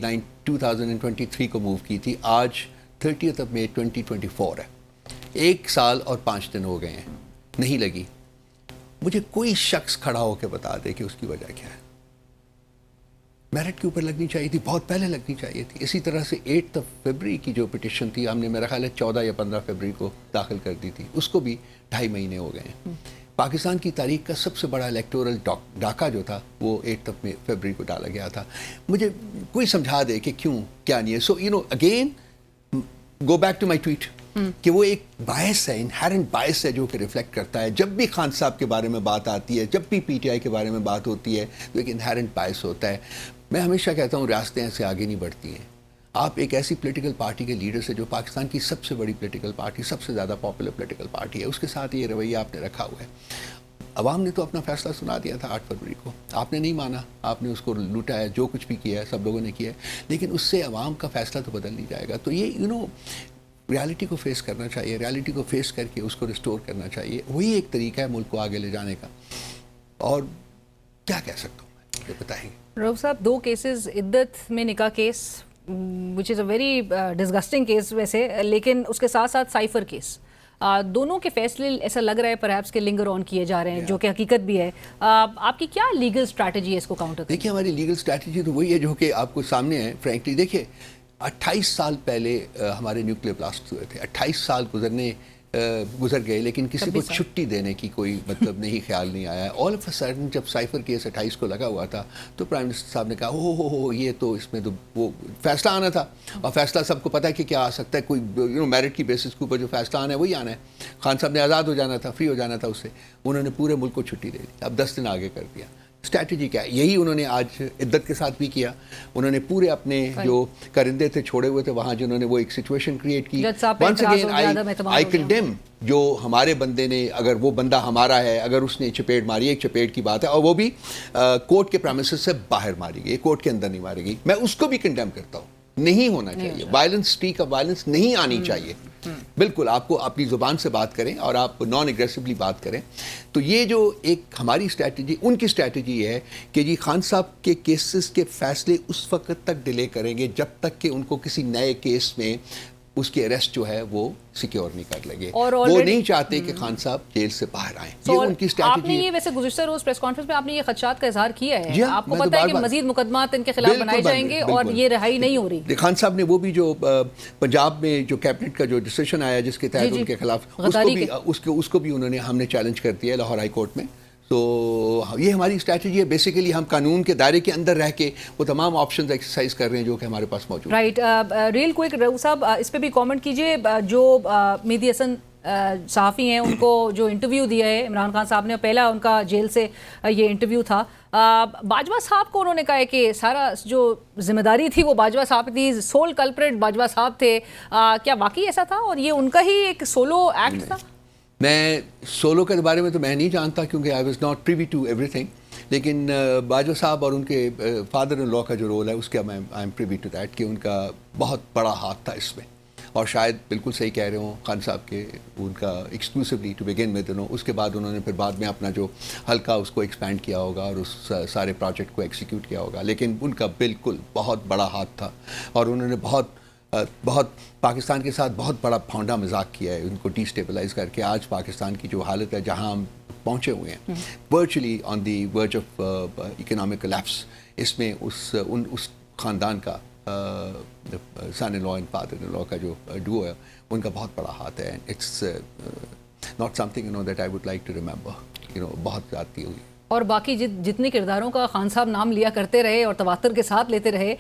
2023 کو موو کی تھی, آج 30 مئی 2024 ہے. 1 سال اور 5 دن ہو گئے ہیں, نہیں لگی. مجھے کوئی شخص کھڑا ہو کے بتا دے کہ اس کی وجہ کیا ہے. میرٹ کے اوپر لگنی چاہیے تھی, بہت پہلے لگنی چاہیے تھی. اسی طرح سے 8 فروری کی جو پٹیشن تھی ہم نے میرا خیال ہے 14 یا 15 فروری کو داخل کر دی تھی, اس کو بھی 2.5 مہینے ہو گئے ہیں. پاکستان کی تاریخ کا سب سے بڑا الیکٹورل ڈاکہ جو تھا وہ 8 فروری کو ڈالا گیا تھا. مجھے کوئی سمجھا دے کہ کیوں, کیا نہیں ہے. So again go back to my tweet کہ وہ ایک باعث ہے, انہیرنٹ باعث ہے جو کہ ریفلیکٹ کرتا ہے. جب بھی خان صاحب کے بارے میں بات آتی ہے, جب بھی پی ٹی آئی کے بارے میں بات ہوتی ہے, تو ایک انہیرنٹ باعث ہوتا ہے. میں ہمیشہ کہتا ہوں ریاستیں ایسے آگے نہیں بڑھتی ہیں. آپ ایک ایسی پولیٹیکل پارٹی کے لیڈر سے جو پاکستان کی سب سے بڑی پولیٹیکل پارٹی, سب سے زیادہ پاپولر پولیٹیکل پارٹی ہے, اس کے ساتھ یہ رویہ آپ نے رکھا ہوا ہے. عوام نے تو اپنا فیصلہ سنا دیا تھا 8 فروری کو, آپ نے نہیں مانا, آپ نے اس کو لوٹا ہے, جو کچھ بھی کیا ہے سب لوگوں نے کیا ہے, لیکن اس سے عوام کا فیصلہ تو بدل نہیں جائے گا. تو یہ ریالٹی کو فیس کرنا چاہیے, ریالٹی کو فیس کر کے اس کو ریسٹور کرنا چاہیے. وہی ایک طریقہ ہے ملک کو آگے لے جانے کا. اور کیا کہہ سکتا ہوں میں, یہ بتائیں. رؤف صاحب, 2 کیسز, عدت میں نکاح case which is a very disgusting case ویسے, لیکن اس کے ساتھ ساتھ سائفر کیس, دونوں کے فیصلے ایسا لگ رہا ہے پرہیپس کے لنگر آن کیے جا رہے ہیں, جو کہ حقیقت بھی ہے. آپ کی کیا لیگل اسٹریٹجی ہے اس کو کاؤنٹر کرنے؟ دیکھیے ہماری لیگل اسٹریٹجی تو وہی ہے جو کہ آپ کو سامنے ہے. فرینکلی دیکھیے 28 سال پہلے ہمارے نیوکلیئر بلاسٹ ہوئے تھے, 28 سال گزر گئے, لیکن کسی کو چھٹی دینے کی کوئی مطلب نہیں, خیال نہیں آیا. آل آف اے سڈن جب سائفر کیس 28 کو لگا ہوا تھا تو پرائم منسٹر صاحب نے کہا ہو یہ تو اس میں تو وہ فیصلہ آنا تھا, اور فیصلہ سب کو پتہ ہے کہ کیا آ سکتا ہے, کوئی میرٹ کی بیسس کے اوپر جو فیصلہ آنا ہے وہی آنا ہے. خان صاحب نے آزاد ہو جانا تھا, فری ہو جانا تھا اس سے. انہوں نے پورے ملک کو چھٹی دے دی, اب 10 دن آگے کر دیا. اسٹریٹجی کیا ہے, یہی انہوں نے آج عدت کے ساتھ بھی کیا. انہوں نے پورے اپنے جو کرندے تھے چھوڑے ہوئے تھے وہاں, جنہوں نے وہ ایک سچویشن کریٹ کی. ونس اگین آئی کنڈیم جو ہمارے بندے نے, اگر وہ بندہ ہمارا ہے, اگر اس نے چپیٹ ماری, ایک چپیٹ کی بات ہے, اور وہ بھی کورٹ کے پریمیسز سے باہر ماری گئی, کورٹ کے اندر نہیں ماری گئی. میں اس کو بھی کنڈیم کرتا ہوں, نہیں ہونا چاہیے. وائلنس, اسٹریک آف وائلنس نہیں آنی چاہیے. بالکل آپ کو اپنی زبان سے بات کریں اور آپ نان اگریسولی بات کریں. تو یہ جو ایک ہماری اسٹریٹجی, ان کی اسٹریٹجی یہ ہے کہ جی خان صاحب کے کیسز کے فیصلے اس وقت تک ڈیلے کریں گے جب تک کہ ان کو کسی نئے کیس میں اس کی اریسٹ جو ہے وہ سیکیور نہیں کر لگے. وہ نہیں چاہتے کہ خان صاحب جیل سے باہر آئیں. یہ ان کی اسٹریٹجی. آپ نے یہ ویسے گزشتہ روز پریس کانفرنس میں آپ نے یہ خدشات کا اظہار کیا ہے, آپ کو پتہ ہے کہ مزید مقدمات ان کے خلاف بنائے جائیں گے اور یہ رہائی نہیں ہو رہی. خان صاحب نے وہ بھی جو پنجاب میں جو کیبنٹ کا جو ڈیسیشن آیا جس کے تحت ان کے خلاف, اس کو بھی انہوں نے, ہم نے چیلنج کر دیا لاہور ہائی کورٹ میں. تو یہ ہماری اسٹریٹجی ہے. بیسیکلی ہم قانون کے دائرے کے اندر رہ کے وہ تمام آپشنز ایکسرسائز کر رہے ہیں جو کہ ہمارے پاس موجود ہیں. رائٹ, ریل کوئک رؤف صاحب اس پہ بھی کامنٹ کیجئے. جو مہدی حسن صحافی ہیں, ان کو جو انٹرویو دیا ہے عمران خان صاحب نے, پہلا ان کا جیل سے یہ انٹرویو تھا, باجوہ صاحب کو انہوں نے کہا ہے کہ سارا جو ذمہ داری تھی وہ باجوہ صاحب تھی, سول کلپریٹ باجوہ صاحب تھے. کیا واقعی ایسا تھا اور یہ ان کا ہی ایک سولو ایکٹ تھا؟ میں سولو کے بارے میں تو میں نہیں جانتا کیونکہ I was not privy to everything, لیکن باجوہ صاحب اور ان کے فادر ان لا کا جو رول ہے اس کا میں I am privy to that کہ ان کا بہت بڑا ہاتھ تھا اس میں. اور شاید بالکل صحیح کہہ رہے ہوں خان صاحب کے, ان کا ایکسکلوسیولی ٹو بگن ود, اس کے بعد انہوں نے پھر بعد میں اپنا جو حلقہ اس کو ایکسپینڈ کیا ہوگا اور اس سارے پروجیکٹ کو ایکسیکیوٹ کیا ہوگا, لیکن ان کا بالکل بہت بڑا ہاتھ تھا. اور انہوں نے بہت پاکستان کے ساتھ بہت بڑا پھونڈا مذاق کیا ہے, ان کو ڈی اسٹیبلائز کر کے. آج پاکستان کی جو حالت ہے جہاں ہم پہنچے ہوئے ہیں, virtually on the verge of economic collapse, اس میں اس خاندان کا سن ان لا اینڈ فادر ان لا کا جو ڈوو ہے ان کا بہت بڑا ہاتھ ہے. It's not something that I would like to remember, بہت زیادتی ہوئی. اور باقی جتنے کرداروں کا خان صاحب نام لیا کرتے رہے اور تواتر کے ساتھ لیتے رہے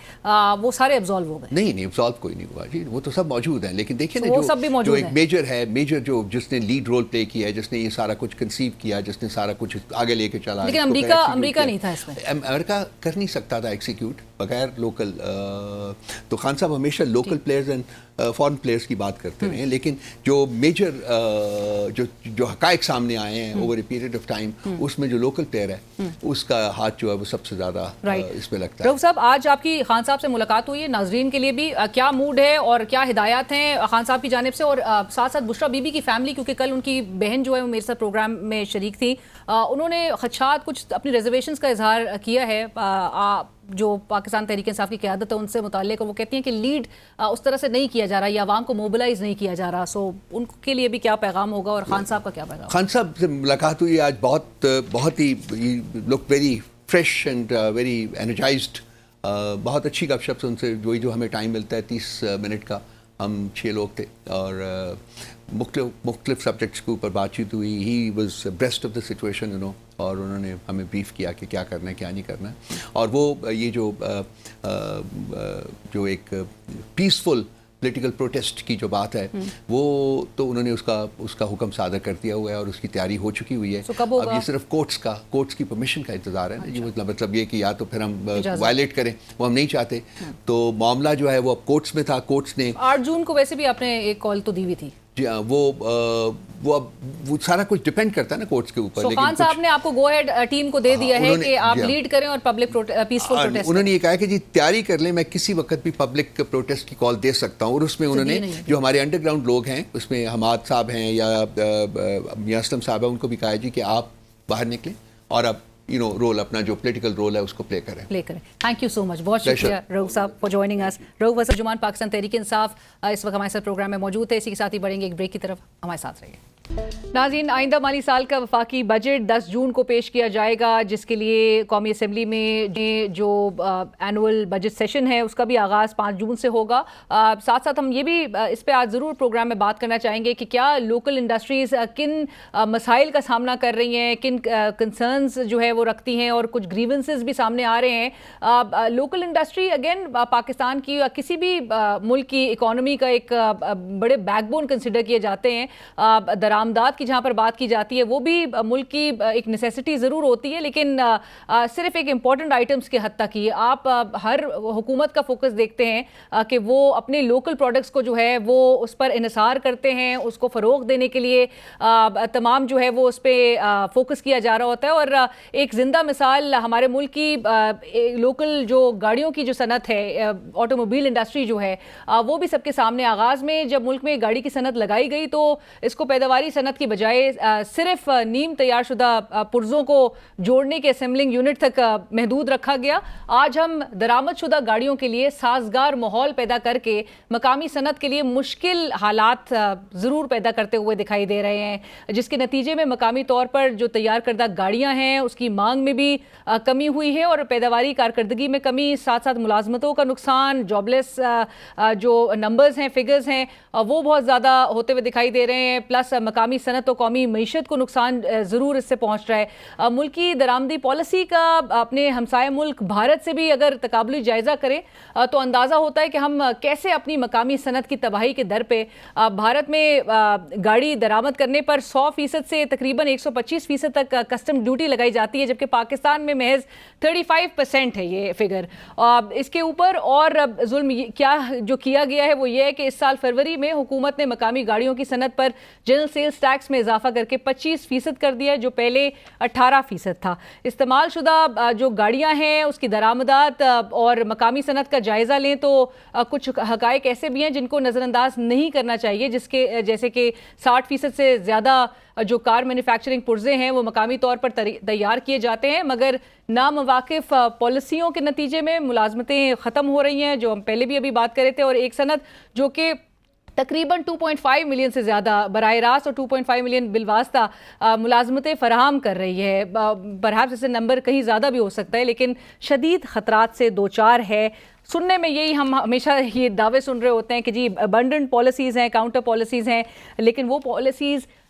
وہ سارے ابزالو ہو گئے؟ نہیں ابزالو کوئی نہیں ہوا جی، وہ تو سب موجود ہیں، لیکن دیکھیں وہ سب بھی نا موجود جو ایک میجر جو جس نے لیڈ رول پلے کیا ہے، جس نے یہ سارا کچھ کنسیو کیا، جس نے سارا کچھ آگے لے کے چلا، لیکن امریکہ نہیں تھا اس میں، امریکہ کر نہیں سکتا تھا ایکسیکیوٹ بغیر لوکل. تو خان صاحب ہمیشہ local players and foreign players کی بات کرتے رہے ہیں، لیکن جو میجر جو حقائق سامنے آئے ہیں over a period of time, اس میں جو لوکل پلیئر ہے اس کا ہاتھ جو ہے وہ سب سے زیادہ اس میں لگتا ہے. رؤوف صاحب، آج آپ کی خان صاحب سے ملاقات ہوئی ہے، ناظرین کے لیے بھی کیا موڈ ہے اور کیا ہدایات ہیں خان صاحب کی جانب سے، اور ساتھ ساتھ بشرا بی بی کی فیملی، کیونکہ کل ان کی بہن جو ہے وہ میرے ساتھ پروگرام میں شریک تھی، انہوں نے خدشات کچھ اپنی ریزرویشنز کا اظہار کیا ہے جو پاکستان تحریک انصاف کی قیادت ہے ان سے متعلق، اور وہ کہتی ہیں کہ لیڈ اس طرح سے نہیں کیا جا رہا یا عوام کو موبلائز نہیں کیا جا رہا، سو ان کے لیے بھی کیا پیغام ہوگا اور خان صاحب کا کیا پیغام؟ خان صاحب سے ملاقات ہوئی آج، بہت ہی look very fresh and very energised. بہت اچھی گپ شپ سے ان سے جو ہمیں ٹائم ملتا ہے 30 منٹ کا، ہم 6 لوگ تھے اور مختلف سبجیکٹس کے اوپر بات چیت ہوئی. He was best of the situation اور انہوں نے ہمیں بریف کیا کہ کیا کرنا ہے کیا نہیں کرنا ہے. اور وہ یہ جو ایک پیسفل پولیٹیکل پروٹیسٹ کی جو بات ہے وہ تو انہوں نے اس کا حکم صادر کر دیا ہوا ہے اور اس کی تیاری ہو چکی ہوئی ہے. اب یہ صرف کورٹس کی پرمیشن کا انتظار ہے نا جی، مطلب یہ کہ یا تو پھر ہم وائلیٹ کریں، وہ ہم نہیں چاہتے. تو معاملہ جو ہے وہ اب کورٹس میں تھا. کورٹس نے 8 جون کو ویسے بھی آپ نے ایک کال تو دی ہوئی تھی. جی ہاں، وہ سارا کچھ ڈیپینڈ کرتا ہے نا کورٹس کے اوپر. خان صاحب نے آپ کو گو ہیڈ ٹیم کو دے دیا ہے کہ آپ لیڈ کریں اور پبلک پیسفل پروٹیسٹ. انہوں نے یہ کہا کہ جی تیاری کر لیں، میں کسی وقت بھی پبلک پروٹیسٹ کی کال دے سکتا ہوں. اور اس میں انہوں نے جو ہمارے انڈر گراؤنڈ لوگ ہیں، اس میں حماد صاحب ہیں یا میاں اسلم صاحب ہیں، ان کو بھی کہا جی کہ آپ باہر نکلیں اور اب رول اپنا جو پولیٹیکل رول ہے اس کو پلے کریں. تھینک یو سو مچ، بہت شکریہ رؤوف صاحب فار جوائننگ اس. رؤوف اسد ترجمان پاکستان تحریک انصاف اس وقت ہمارے ساتھ پروگرام میں موجود ہے. اسی کے ساتھ ہی بڑھیں گے ایک بریک کی طرف، ہمارے ساتھ رہیے. ناظرین، آئندہ مالی سال کا وفاقی بجٹ 10 جون کو پیش کیا جائے گا، جس کے لیے قومی اسمبلی میں جو اینول بجٹ سیشن ہے اس کا بھی آغاز 5 جون سے ہوگا. ساتھ ساتھ ہم یہ بھی اس پہ آج ضرور پروگرام میں بات کرنا چاہیں گے کہ کیا لوکل انڈسٹریز کن مسائل کا سامنا کر رہی ہیں، کن کنسرنز جو ہے وہ رکھتی ہیں، اور کچھ گریونسز بھی سامنے آ رہے ہیں. لوکل انڈسٹری اگین پاکستان کی کسی بھی ملک کی اکانومی کا ایک بڑے بیک بون کنسیڈر کیے جاتے ہیں. درآمدات کی جہاں پر بات کی جاتی ہے وہ بھی ملک کی ایک نیسیسٹی ضرور ہوتی ہے، لیکن صرف ایک امپورٹنٹ آئٹمس کے حد تک ہی. آپ ہر حکومت کا فوکس دیکھتے ہیں کہ وہ اپنے لوکل پروڈکٹس کو جو ہے وہ اس پر انحصار کرتے ہیں، اس کو فروغ دینے کے لیے تمام جو ہے وہ اس پہ فوکس کیا جا رہا ہوتا ہے. اور ایک زندہ مثال ہمارے ملک کی لوکل جو گاڑیوں کی جو صنعت ہے، آٹو موبائل انڈسٹری جو ہے، وہ بھی سب کے سامنے. آغاز میں جب ملک میں گاڑی کی صنعت لگائی گئی تو اس کو پیداواری صنعت کی بجائے صرف نیم تیار شدہ پرزوں کو جوڑنے کے اسمبلنگ یونٹ تک محدود رکھا گیا. آج ہم درآمد شدہ گاڑیوں کے لیے سازگار ماحول پیدا کر کے مقامی صنعت کے لیے مشکل حالات ضرور پیدا کرتے ہوئے دکھائی دے رہے ہیں، جس کے نتیجے میں مقامی طور پر جو تیار کردہ گاڑیاں ہیں اس کی مانگ میں بھی کمی ہوئی ہے اور پیداواری کارکردگی میں کمی، ساتھ ساتھ ملازمتوں کا نقصان، جاب لیس جو نمبرز ہیں، فگرز ہیں، وہ بہت زیادہ ہوتے ہوئے دکھائی دے رہے ہیں. پلس مقامی صنعت و قومی معیشت کو نقصان ضرور اس سے پہنچ رہا ہے. ملکی درآمدی پالیسی کا اپنے ہمسائے ملک بھارت سے بھی اگر تقابلی جائزہ کریں تو اندازہ ہوتا ہے کہ ہم کیسے اپنی مقامی صنعت کی تباہی کے در پہ بھارت میں گاڑی درآمد کرنے پر 100% سے تقریباً 125% تک کسٹم ڈیوٹی لگائی جاتی ہے، جبکہ پاکستان میں محض 35% ہے یہ فگر. اس کے اوپر اور ظلم کیا جو کیا گیا ہے وہ یہ ہے کہ اس سال فروری میں حکومت نے مقامی گاڑیوں کی صنعت پر جنرل سیلز ٹیکس میں اضافہ کر کے 25% کر دیا، جو پہلے 18% تھا. استعمال شدہ جو گاڑیاں ہیں اس کی درآمدات اور مقامی صنعت کا جائزہ لیں تو کچھ حقائق ایسے بھی ہیں جن کو نظر انداز نہیں کرنا چاہیے، جیسے کہ 60% سے زیادہ جو کار مینوفیکچرنگ پرزے ہیں وہ مقامی طور پر تیار کیے جاتے ہیں، مگر نامواقف پالیسیوں کے نتیجے میں ملازمتیں ختم ہو رہی ہیں، جو ہم پہلے بھی ابھی بات کر رہے تھے. اور ایک صنعت جو کہ تقریباً 2.5 ملین سے زیادہ براہ راست اور 2.5 ملین بالواسطہ ملازمتیں فراہم کر رہی ہے. پرہیپس اسے نمبر کہیں زیادہ بھی ہو سکتا ہے، لیکن شدید خطرات سے دوچار ہے. سننے میں یہی ہم ہمیشہ یہ دعوے سن رہے ہوتے ہیں کہ جی ابنڈنٹ پالیسیز ہیں، کاؤنٹر پالیسیز ہیں، لیکن وہ پالیسیز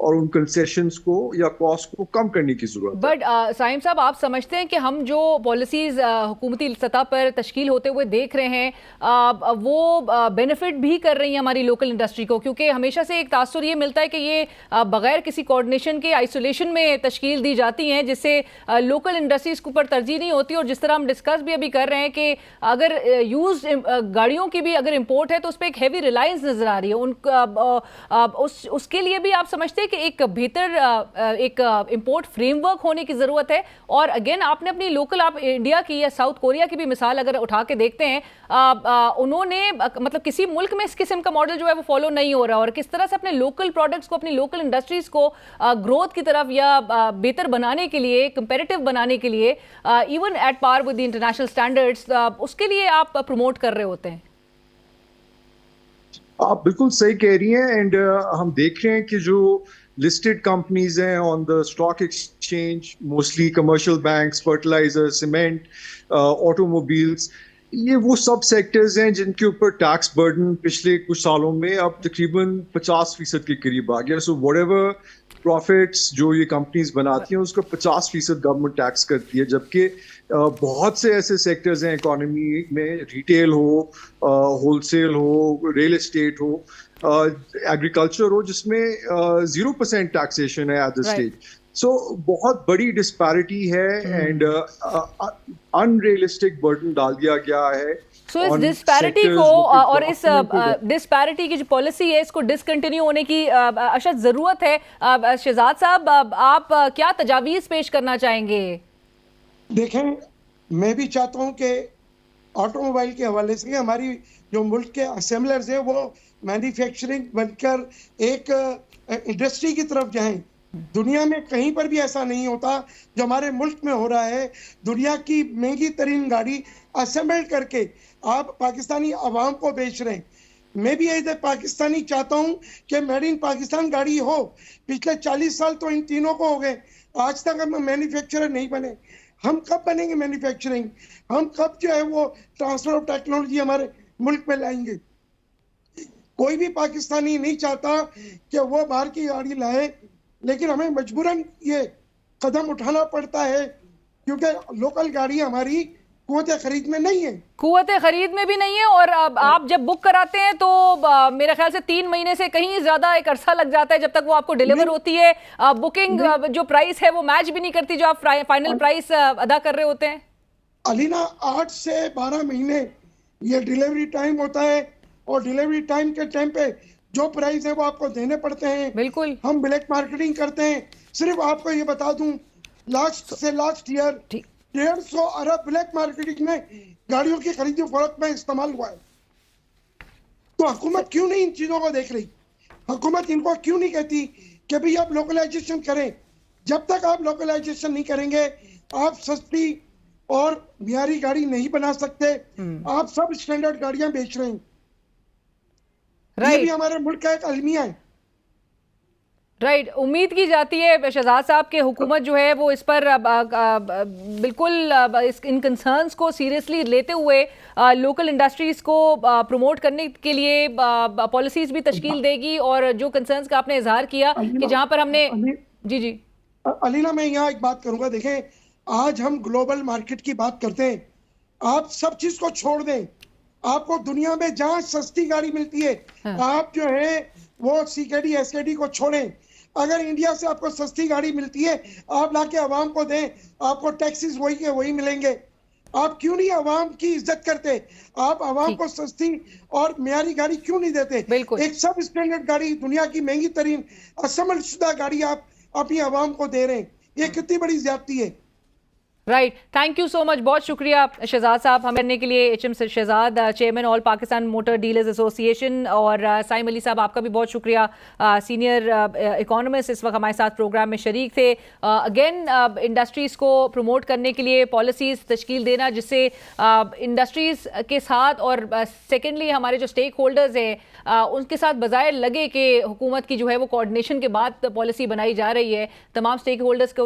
اور ان کنسیشنز کو یا کاسٹ کو کم کرنے کی ضرورت ہے. بٹ سائم صاحب آپ سمجھتے ہیں کہ ہم جو پالیسیز حکومتی سطح پر تشکیل ہوتے ہوئے دیکھ رہے ہیں وہ بینیفٹ بھی کر رہی ہیں ہماری لوکل انڈسٹری کو؟ کیونکہ ہمیشہ سے ایک تاثر یہ ملتا ہے کہ یہ بغیر کسی کوآرڈینیشن کے آئسولیشن میں تشکیل دی جاتی ہیں، جس سے لوکل انڈسٹریز کو پر ترجیح نہیں ہوتی. اور جس طرح ہم ڈسکس بھی ابھی کر رہے ہیں کہ اگر یوز گاڑیوں کی بھی اگر امپورٹ ہے تو اس پہ ایک ہیوی ریلائنس نظر آ رہی ہے. اس کے لیے بھی آپ سمجھتے ہیں کہ ایک بہتر ایک امپورٹ فریم ورک ہونے کی ضرورت ہے؟ اور اگین آپ نے اپنی لوکل، آپ انڈیا کی یا ساؤتھ کوریا کی بھی مثال اگر اٹھا کے دیکھتے ہیں، انہوں نے مطلب کسی ملک میں اس قسم کا ماڈل جو ہے وہ فالو نہیں ہو رہا، اور کس طرح سے اپنے لوکل پروڈکٹس کو، اپنی لوکل انڈسٹریز کو گروتھ کی طرف یا بہتر بنانے کے لیے، کمپیریٹیو بنانے کے لیے، even at par with the international standards, اس کے لیے آپ پروموٹ کر رہے ہوتے ہیں. آپ بالکل صحیح کہہ رہی ہیں. اینڈ ہم دیکھ رہے ہیں کہ جو لسٹڈ کمپنیز ہیں on the stock exchange, mostly commercial banks, fertiliser, cement, automobiles, یہ وہ سب سیکٹرز ہیں جن کے اوپر ٹیکس برڈن پچھلے کچھ سالوں میں اب تقریباً 50% کے قریب آ گیا. سو وٹ ایور پروفٹس جو یہ کمپنیز بناتی ہیں اس کا 50% گورنمنٹ ٹیکس کرتی ہے. جبکہ بہت سے ایسے سیکٹرز ہیں اکانومی میں، ریٹیل ہو، ہول سیل ہو، ریل اسٹیٹ ہو، ایگریکلچر ہو، جس میں 0% ٹیکسیشن ہے ایٹ دا اسٹیج. سو بہت بڑی ڈسپیرٹی ہے اینڈ ان ریئلسٹک برڈن ڈال دیا گیا ہے. سو اس ڈسپیرٹی کو اور اس ڈسپیرٹی کی جو پالیسی ہے اس کو ڈسکنٹینیو ہونے کی اشد ضرورت ہے. شہزاد صاحب، آپ کیا تجاویز پیش کرنا چاہیں گے؟ دیکھیں، میں بھی چاہتا ہوں کہ آٹو موبائل کے حوالے سے ہماری جو ملک کے اسمبلرز ہیں وہ مینوفیکچرنگ بن کر ایک انڈسٹری کی طرف جائیں. دنیا میں کہیں پر بھی ایسا نہیں ہوتا جو ہمارے ملک میں ہو رہا ہے. دنیا کی مہنگی ترین گاڑی اسمبل کر کے آپ پاکستانی عوام کو بیچ رہے ہیں. میں بھی ایز اے پاکستانی چاہتا ہوں کہ میڈ ان پاکستان گاڑی ہو. پچھلے 40 سال تو ان تینوں کو ہو گئے، آج تک ہم مینوفیکچرر نہیں بنے. ہم کب بنیں گے مینوفیکچرنگ؟ ہم کب جو ہے وہ ٹرانسفر آف ٹیکنالوجی ہمارے ملک میں لائیں گے؟ کوئی بھی پاکستانی نہیں چاہتا کہ وہ باہر کی گاڑی لائے، لیکن ہمیں مجبوراً یہ قدم اٹھانا پڑتا ہے کیونکہ لوکل گاڑی ہماری قوت خرید میں نہیں ہے. قوت خرید میں بھی نہیں ہے، اور آپ جب بک کراتے ہیں تو میرے خیال سے 3 مہینے سے کہیں زیادہ ایک عرصہ لگ جاتا ہے جب تک وہ آپ کو ڈیلیور ہوتی ہے. بکنگ جو پرائس ہے وہ میچ بھی نہیں کرتی جو آپ فائنل پرائس ادا کر رہے ہوتے ہیں. علینا 8 سے 12 مہینے یہ ڈیلیوری ٹائم ہوتا ہے، اور ڈیلیوری ٹائم کے ٹائم پہ جو پرائز ہے وہ آپ کو دینے پڑتے ہیں. بالکل ہم بلیک مارکیٹنگ کرتے ہیں. صرف آپ کو یہ بتا دوں، لاسٹ ایئر 150 ارب بلیک مارکیٹنگ میں گاڑیوں کی خرید و فروخت میں استعمال ہوا ہے. تو حکومت کیوں نہیں ان چیزوں کو دیکھ رہی؟ حکومت ان کو کیوں نہیں کہتی کہ بھئی آپ لوکلائزیشن کریں؟ جب تک آپ لوکلائزیشن نہیں کریں گے آپ سستی اور معیاری گاڑی نہیں بنا سکتے. آپ سب اسٹینڈرڈ گاڑیاں بیچ رہے ہیں. یہ بھی ہمارے ملک کا ایک المیہ ہے. رائٹ. امید کی جاتی ہے شہزاد صاحب کہ حکومت جو ہے وہ اس پر بالکل ان کنسرنز کو سیریسلی لیتے ہوئے لوکل انڈسٹریز کو پروموٹ کرنے کے لیے پالیسیز بھی تشکیل دے گی. اور جو کنسرنز کا آپ نے اظہار کیا کہ جہاں پر ہم نے جی علینا، میں یہاں ایک بات کروں گا. دیکھیں، آج ہم گلوبل مارکیٹ کی بات کرتے ہیں. آپ سب چیز کو چھوڑ دیں، آپ کو دنیا میں جہاں سستی گاڑی ملتی ہے آپ جو ہے وہ CKD SKD کو چھوڑیں. اگر انڈیا سے آپ کو سستی گاڑی ملتی ہے آپ لا کے عوام کو دیں، آپ کو ٹیکسز وہی کے وہی ملیں گے. آپ کیوں نہیں عوام کی عزت کرتے؟ آپ عوام کو سستی اور معیاری گاڑی کیوں نہیں دیتے؟ ایک سب اسٹینڈرڈ گاڑی، دنیا کی مہنگی ترین اسمبل شدہ گاڑی آپ اپنی عوام کو دے رہے ہیں. یہ کتنی بڑی زیادتی ہے. رائٹ. تھینک یو سو مچ. بہت شکریہ شہزاد صاحب ہمیں کرنے کے لیے. HM شہزاد، چیئرمین آل پاکستان موٹر ڈیلرز ایسوسی ایشن. اور سائم علی صاحب، آپ کا بھی بہت شکریہ، سینئر اکانومسٹ، اس وقت ہمارے ساتھ پروگرام میں شریک تھے. اگین انڈسٹریز کو پروموٹ کرنے کے لیے پالیسیز تشکیل دینا جس سے انڈسٹریز کے ساتھ، اور سیکنڈلی ہمارے جو اسٹیک ہولڈرز ہیں ان کے ساتھ بظاہر لگے کہ حکومت کی جو ہے وہ کوآرڈینیشن کے بعد پالیسی بنائی جا رہی ہے. تمام اسٹیک ہولڈرز